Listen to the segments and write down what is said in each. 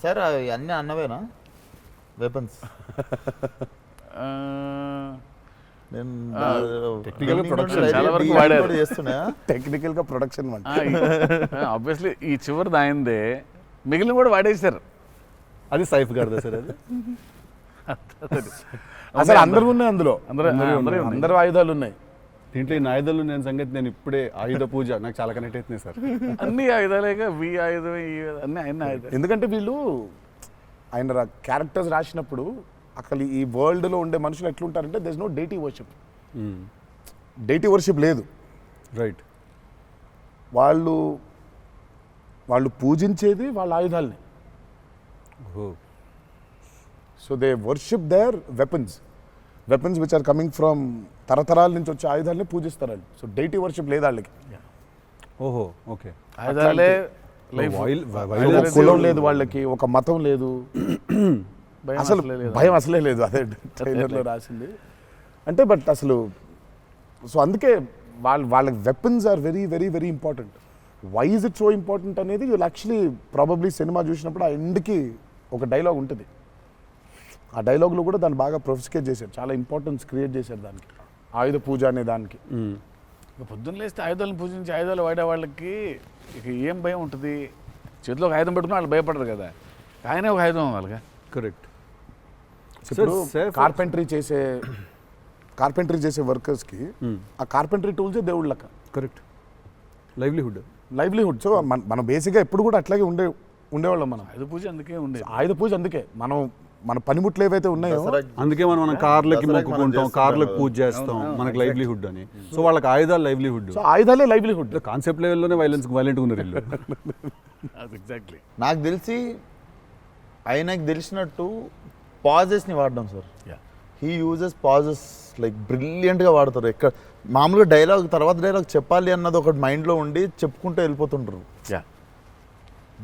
Sir అవి అన్నీ అన్నవేనా weapons? టెక్నికల్గా ప్రొడక్షన్ ఆబ్వియస్లీ ఈ చివరిది ఆయనదే, మిగిలిన కూడా వాడేశారు. అది సైఫ్ గారిదా సార్? అది అసలు అందరూ ఉన్నాయి అందులో, అందరూ ఆయుధాలు ఉన్నాయి దీంట్లో. ఈ ఆయుధాలు నేను సంగతి నేను ఇప్పుడే ఆయుధ పూజ నాకు చాలా కనెక్ట్ అవుతున్నాయి సార్. అన్ని ఆయుధాలేగా, వి ఆయుధం అన్ని ఆయన ఆయుధాలు. ఎందుకంటే వీళ్ళు ఆయన క్యారెక్టర్స్ రాసినప్పుడు అసలు ఈ వరల్డ్లో ఉండే మనుషులు ఎట్లుంటారంటే there is no deity worship. Deity worship లేదు, రైట్? వాళ్ళు పూజించేది వాళ్ళ ఆయుధాలని. So they worship their weapons which are coming from తరతరాల నుంచి వచ్చే ఆయుధాలని పూజిస్తారు వాళ్ళు. సో డేటీ వర్షిప్ లేదు వాళ్ళకి. ఓహో, ఓకే. ఆయుధాలే ఒక కులం లేదు వాళ్ళకి, ఒక మతం లేదు, అసలు భయం అసలే లేదు. అదే ట్రైలర్లో రాసింది అంటే. బట్ అసలు సో అందుకే వాళ్ళకి weapons are very very very important. Why is it so important అనేది వీళ్ళు యాక్చువల్లీ ప్రాబబ్లీ సినిమా చూసినప్పుడు ఆ ఎండ్కి ఒక డైలాగ్ ఉంటుంది. ఆ డైలాగ్లో కూడా దాన్ని బాగా ప్రొఫిసికేట్ చేశారు, చాలా ఇంపార్టెన్స్ క్రియేట్ చేశారు దానికి, ఆయుధ పూజ అనే దానికి. పొద్దున్న లేస్తే ఆయుధాలను పూజించి ఆయుధాలు వాడే వాళ్ళకి ఇక ఏం భయం ఉంటుంది? చేతిలో ఒక ఆయుధం పెట్టుకుని వాళ్ళు భయపడరు కదా, ఆయనే ఒక ఆయుధం వాళ్ళగా. కరెక్ట్. ఇప్పుడు కార్పెంటరీ చేసే వర్కర్స్కి ఆ కార్పెంటరీ టూల్సే దేవుళ్ళ లెక్క. కరెక్ట్. లైవ్లీహుడ్. సో మనం బేసిక్గా ఎప్పుడు కూడా అట్లాగే ఉండేవాళ్ళం. మనం ఆయుధ పూజ అందుకే ఉండేది. ఆయుధ పూజ అందుకే మన పనిముట్లు ఏవైతే ఉన్నాయో అందుకే మనం కార్లకి మొక్కుకుంటాం, కార్లకు పూజ చేస్తాం, మనకు లైవ్లీహుడ్ అని. సో వాళ్ళకి ఆయుధాలు లైవ్లీహుడ్. సో ఆయుధాలే లైవ్లీహుడ్. కాన్సెప్ట్ లెవెల్లోనే వైలెంట్గా ఉన్నారు వీళ్ళు. ఎగ్జాక్ట్లీ. నాకు తెలిసి ఆయనకు తెలిసినట్టు పాజెస్ని వాడడం sir. He uses pauses like బ్రిలియంట్గా వాడతారు. ఎక్కడ మామూలుగా డైలాగ్ తర్వాత డైలాగ్ చెప్పాలి అన్నది ఒకటి మైండ్లో ఉండి చెప్పుకుంటూ వెళ్ళిపోతుంటారు.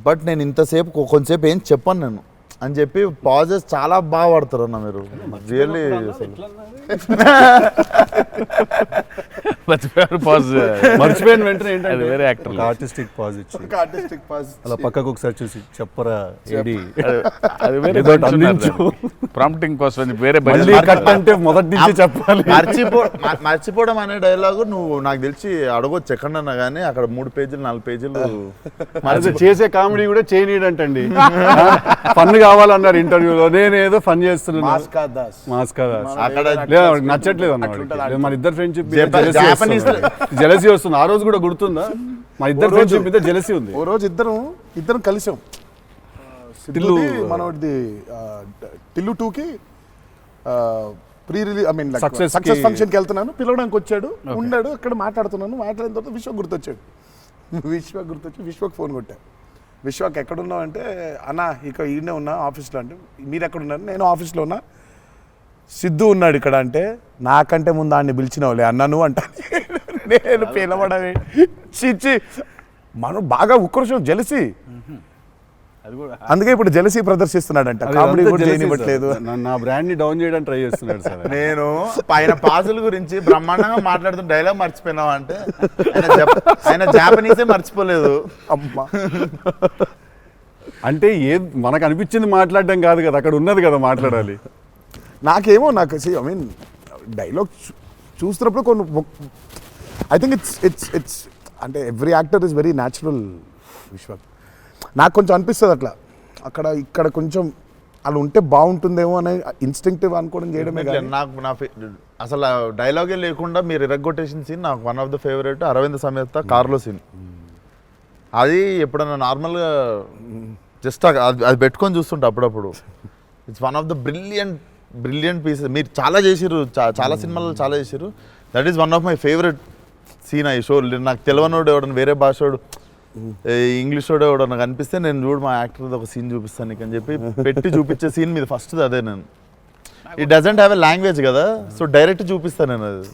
బట్ నేను ఇంతసేపు కొంతసేపు ఏం చెప్పాను నేను అని చెప్పి పాజెస్ చాలా బాగా వాడతారు అన్న మీరు. రియల్లీ మర్చిపోయిన వెంటనే ఏంటంటే వేరే యాక్టర్ ఆర్టిస్టిక్ పాజ్ ఇచ్చి అలా పక్కకు ఒకసారి చూసి చెప్పరా ఏడి ప్రాంప్టింగ్ కోసం వేరే అంటే మొదటి నుంచి చెప్పాలి. మర్చిపోవడం అనే డైలాగు నువ్వు నాకు తెలిసి అడగొచ్చు ఎక్కడన్నా కానీ అక్కడ 3 పేజీలు 4 పేజీలు చేసే కామెడీ కూడా చేయనీడంటండి. ఫన్ కావాలన్నారు ఇంటర్వ్యూలో, నేనేదో ఫన్ చేస్తున్నాను. నచ్చట్లేదు అన్నమాట. మన ఇద్దరు ఫ్రెండ్షిప్ జెలసీ వస్తుంది. ఆ రోజు కూడా గుర్తుందా? మా ఇద్దరు ఫ్రెండ్షిప్ మీద జెలసీ ఉంది. ఓ రోజు ఇద్దరం కలిసాం. మనది టిల్లు 2కి ప్రీ రిలీజ్ సక్సెస్ ఫంక్షన్కి వెళ్తున్నాను, పిలవడానికి వచ్చాడు, ఉన్నాడు అక్కడ. మాట్లాడిన తర్వాత విశ్వక్ గుర్తొచ్చి విశ్వక్ ఫోన్ కొట్టా. విశ్వక్ ఎక్కడున్నావు అంటే, అన్నా ఇక ఈయనే ఉన్నా ఆఫీస్లో. అంటే మీరు ఎక్కడున్నారు? నేను ఆఫీస్లో ఉన్నా. సిద్ధు ఉన్నాడు ఇక్కడ అంటే, నాకంటే ముందు ఆయన్ని పిలిచినవులే అన్నా నువ్వు అంటా. నేను పిలవడమే చిచ్చి. మనం బాగా ఉక్రోషం, జెలసీ. అందుకే ఇప్పుడు జెలసీ ప్రదర్శిస్తున్నాడంట. కామెడీ కూడా చేయనివ్వట్లేదు. నా బ్రాండ్ ని డౌన్ చేయడానికి ట్రై చేస్తున్నాడు సార్. నేను ఆయన పాజుల గురించి బ్రహ్మాండంగా మాట్లాడుతున్న డైలాగ్ మర్చిపోయినావా అంటే, ఆయన జాపనీసే మర్చిపోలేదు. అమ్మా అంటే మనకు అనిపించింది మాట్లాడడం కాదు కదా, అక్కడ ఉన్నది కదా మాట్లాడాలి. నాకు ఐ మీన్ డైలాగ్ చూస్తున్నప్పుడు కొన్ని ఐ థింక్ ఇట్స్ అంటే every actor is very natural. Vishwak నాకు కొంచెం అనిపిస్తుంది అట్లా, ఇక్కడ కొంచెం అలా ఉంటే బాగుంటుందేమో అనే ఇన్స్టింక్టివ్ అనుకోవడం చేయడమే. నాకు అసలు డైలాగే లేకుండా మీరు ఇరగ్గొట్టేసిన సీన్ నాకు one of the favourite. Aravind Sametha కార్లో సీన్. అది ఎప్పుడన్నా నార్మల్గా జస్ట్ అది పెట్టుకొని చూస్తుంటే అప్పుడప్పుడు it's one of the brilliant pieces. మీరు చాలా చేసిర్రు, చాలా సినిమాలు చాలా చేసిర్రు. That is one of my favourite scene. ఐ షో నాకు తెలియనోడు ఎవడన్నా, వేరే భాషోడు, ఇంగ్లీష్ వాడు ఎవడన్నా కనిపిస్తే నేను చూడు మా యాక్టర్ ఒక సీన్ చూపిస్తాను నీకు అని చెప్పి పెట్టి చూపించే సీన్ మీద ఫస్ట్ అదే. నేను it doesn't have a language కదా, సో డైరెక్ట్ చూపిస్తాను నేను అది.